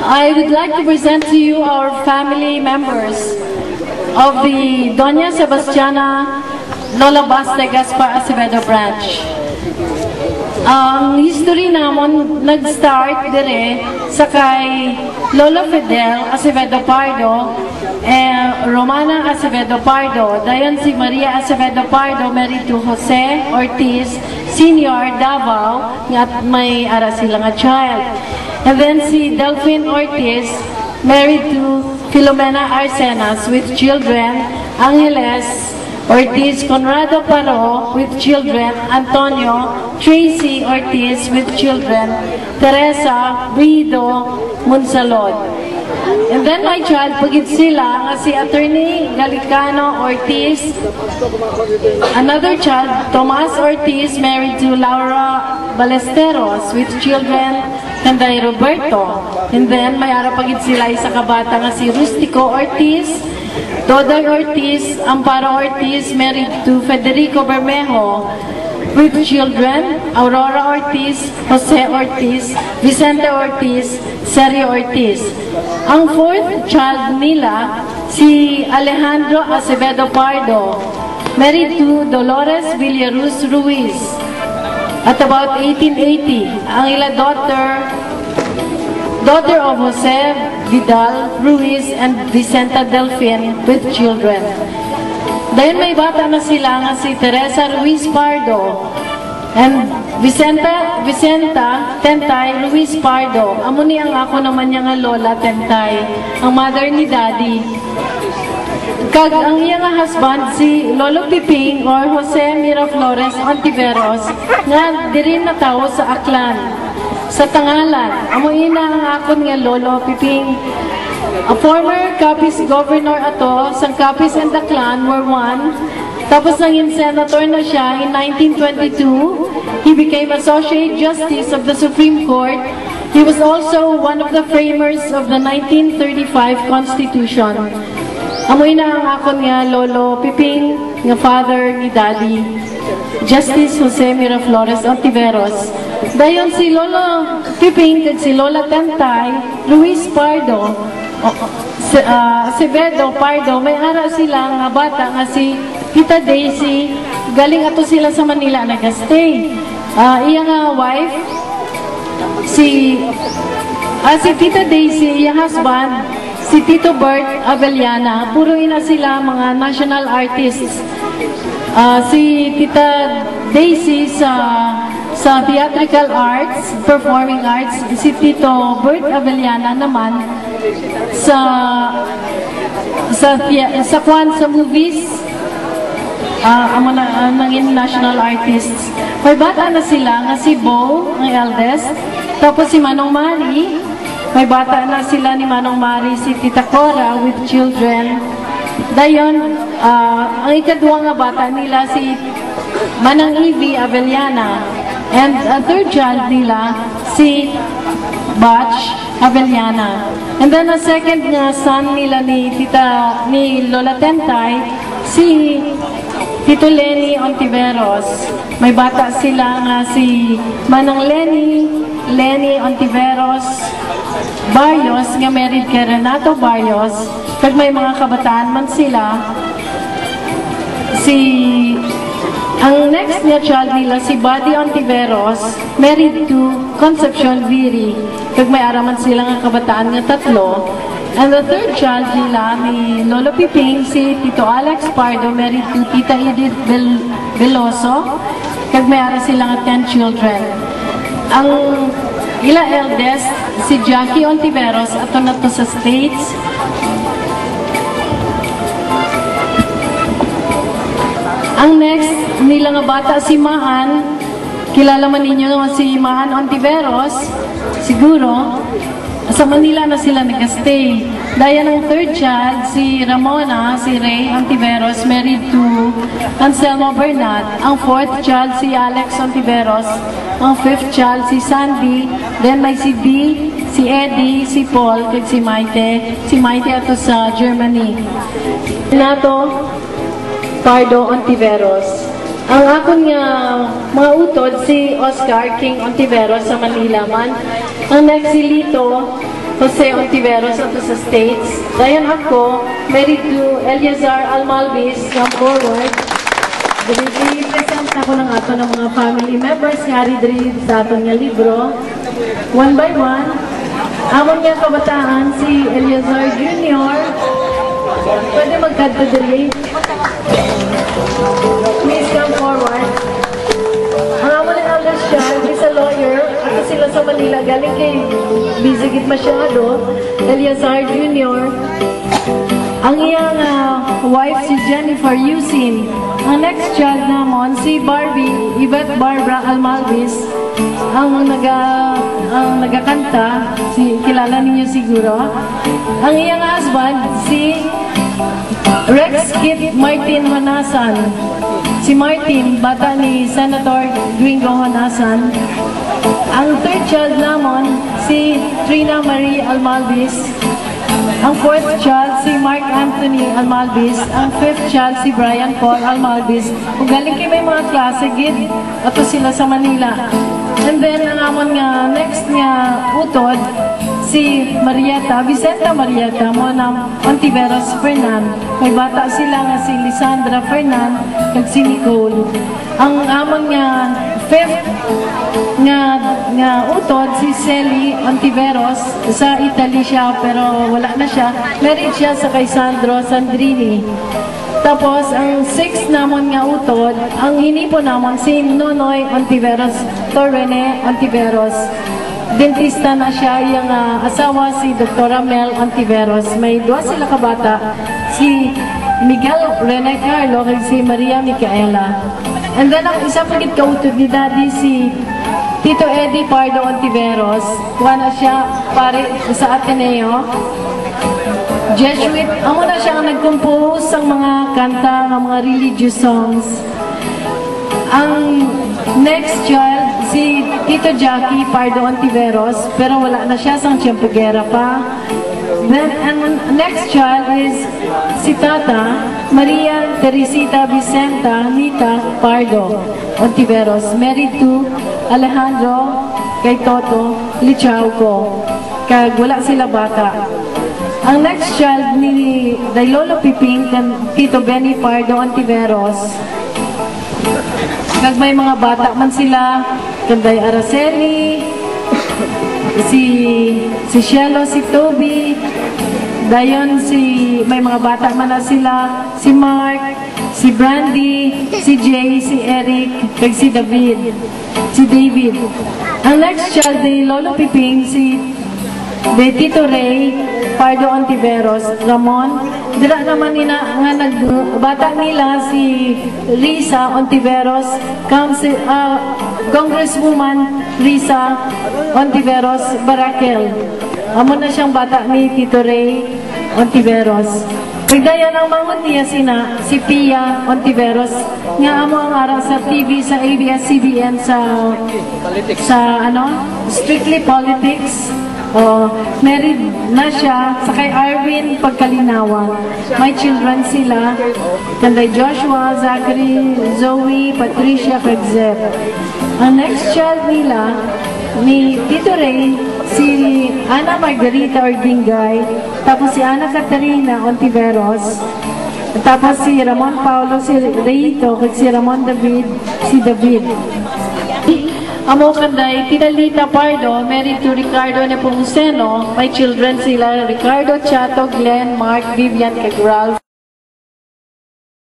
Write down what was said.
I would like to present to you our family members of the Doña Sebastiana Lola Baste Gaspar Acevedo branch. Ang history namon nag-start dire sa kay Lola Fidel Acevedo Pardo Romana Acevedo Pardo. Dayon si Maria Acevedo Pardo married to Jose Ortiz Senior Davao at may ara sila nga child. And then si Delphine Ortiz married to Filomena Arsenas with children, Angeles Ortiz Conrado Paro with children, Antonio Tracy Ortiz with children, Teresa Brido Monsalod. And then my child, pagit sila, nga si Attorney Galicano Ortiz. Another child, Tomas Ortiz, married to Laura Balesteros with children, Tanday Roberto. And then may ara pagit sila isa kabata nga si Rustico Ortiz, Dodoy Ortiz, Amparo Ortiz, married to Federico Bermejo with children, Aurora Ortiz, Jose Ortiz, Vicente Ortiz, Sergio Ortiz. Ang fourth child nila, si Alejandro Acevedo Pardo, married to Dolores Villaruz Ruiz at about 1880. Ang ila daughter of Jose Vidal Ruiz and Vicenta Delfin with children. Dahil may bata na sila nga si Teresa Ruiz Pardo and Vicenta Tentay Ruiz Pardo. Amo ni ang ako naman niya nga Lola Tentay, ang mother ni Daddy. Kag ang iya nga husband si Lolo Piping or Jose Miraflores Ontiveros nga diri na tao sa Aklan, sa Tangalan. Amo ina ang akon nga Lolo Piping. A former Capiz governor ato, sang Capiz and the Clan were one. Tapos nanging senator na siya in 1922. He became Associate Justice of the Supreme Court. He was also one of the framers of the 1935 Constitution. Amoy na ang akon nga Lolo Piping, nga father ni Daddy, Justice Jose Miraflores Ontiveros. Dayon si Lolo Piping kag si Lola Tentay Luis Pardo Acevedo Pardo, may ara sila nga bata nga si Tita Daisy. Galing ato sila sa Manila nag-stay. Iya nga wife si Tita Daisy, iya husband si Tito Bert Avellana. Puro ina sila mga national artists. Si Tita Daisy sa theatrical arts, performing arts, si Tito Bert Avellana naman sa movies, amo na nanging national artists. May bata na sila nga si Bo, ang eldest, tapos si Manong Mari. May bata na sila ni Manong Mari, si Tita Cora with children. Dayon, ang ikadwa nga bata nila si Manang Evie Avellana. And a third child nila, si Batch Avellana. And then a second nga son nila ni Lola Tentay, si Tito Lenny Ontiveros. May bata sila nga si Manang Lenny Ontiveros Barrios, nga married kay Renato Barrios. Pag may mga kabataan man sila, ang next niya child nila, si Buddy Ontiveros, married to Concepcion Viri. Kag may araman sila nga kabataan nga tatlo. And the third child nila ni Lolo Piping, si Tito Alex Pardo, married to Tita Edith Veloso. Kag may ara sila nga 10 children. Ang ila eldest, si Jackie Ontiveros, ato na to sa States. Ang next nila nga bata si Maan. Kilala man ninyo naman si Maan Ontiveros. Siguro, sa Manila na sila nag-stay. Daya ng third child, si Ramona, si Ray Ontiveros, married to Anselmo Bernat. Ang fourth child, si Alex Ontiveros. Ang fifth child, si Sandy. Then may si Dee, si Eddie, si Paul, kag si Maite. Si Maite ato sa Germany. Nato, Pardo Ontiveros. Ang akon nga mga utod, si Oscar King Ontiveros sa Manila man. Ang next si Lito Jose Ontiveros ato sa States. Dayon ako, married to Eliazar Almalvis from forward. I-present ako ng ato ng mga family members nga rin sa ato nga libro. One by one, amon nga kabataan si Eliazar Jr. Pwede magkadto diri. Please come forward. Ang amon ng eldest child is a lawyer. Ato sila sa Manila. Galing kay Bizigit masyado. Eliazar Jr. Ang iyang wife si Jennifer Yusin. Ang next child namon si Barbie, Yvette Barbara Almalvis. Ang nagakanta, kilala ninyo siguro. Ang iyang husband si Rex Kit Martin Honasan. Si Martin, bata ni Senator Gringo Honasan. Ang third child namon si Trina Marie Almalvis. Ang fourth child si Mark Anthony Almalvis. Ang fifth child si Brian Paul Almalvis. Kung galing kayo may mga klase, gid, ato sila sa Manila. And then, ang amon nga next nga utod, si Marieta, Vicenta Marieta, mo ng Ontiveros Fernan. May bata sila nga si Lisandra Fernan, kag si Nicole. Ang amon nga fifth nga utod, si Celi Ontiveros, sa Italy siya, pero wala na siya. Married siya sa kay Sandro Sandrini. Tapos, ang sixth namon nga utod, ang hinipo namon si Nonoy Ontiveros, Torrene Ontiveros. Dentista na siya, yung asawa si Dr. Mel Ontiveros. May dua sila kabata, si Miguel Rene Carlo kag si Maria Micaela. And then, ang isa pagit kautod ni Daddy, si Tito Eddie Pardo Ontiveros. Kuha na siya pare sa Ateneo. Jesuit, amo na siya ang nag-compose ng mga kanta, ng mga religious songs. Ang next child, si Tito Jackie Pardo Ontiveros, pero wala na siya, sang Tiempogera pa. Then, and next child is si Tata Maria Teresita Vicenta Nita Pardo Ontiveros, married to Alejandro kay Toto Lichauco. Kag wala sila bata. Ang next child ni Lolo Piping kan Tito Benny Pardo Ontiveros. Kag may mga bata man sila, kanday Araceli, si Shelo, si Toby, dayon may mga bata man na sila, si Mark, si Brandy, si Jay, si Eric, kag si David. Ang next child ni Lolo Piping, si Tito Ray Pardo Ontiveros, Ramon. Dira naman nila nga bata nila si Risa Ontiveros, Congresswoman Risa Ontiveros Barakel. Amo na siyang bata ni Tito Ray Ontiveros. Pagdaya ng mga niya si Pia Ontiveros, nga amo ang araw sa TV sa ABS-CBN sa Strictly Politics. Married na siya sa kay Arvin Pagkalinawan. May children sila, kanday Joshua, Zachary, Zoe, Patricia, kag Zep. Ang next child nila ni Tito Ray, si Ana Margarita Ordingay, tapos si Ana Catarina Ontiveros, tapos si Ramon Paulo, si Reito, kag si Ramon David, si David. Amo kanday, Tinalita Pardo, married to Ricardo Nepomuceno. May children sila, Ricardo, Chato, Glenn, Mark, Vivian, kag Ralph.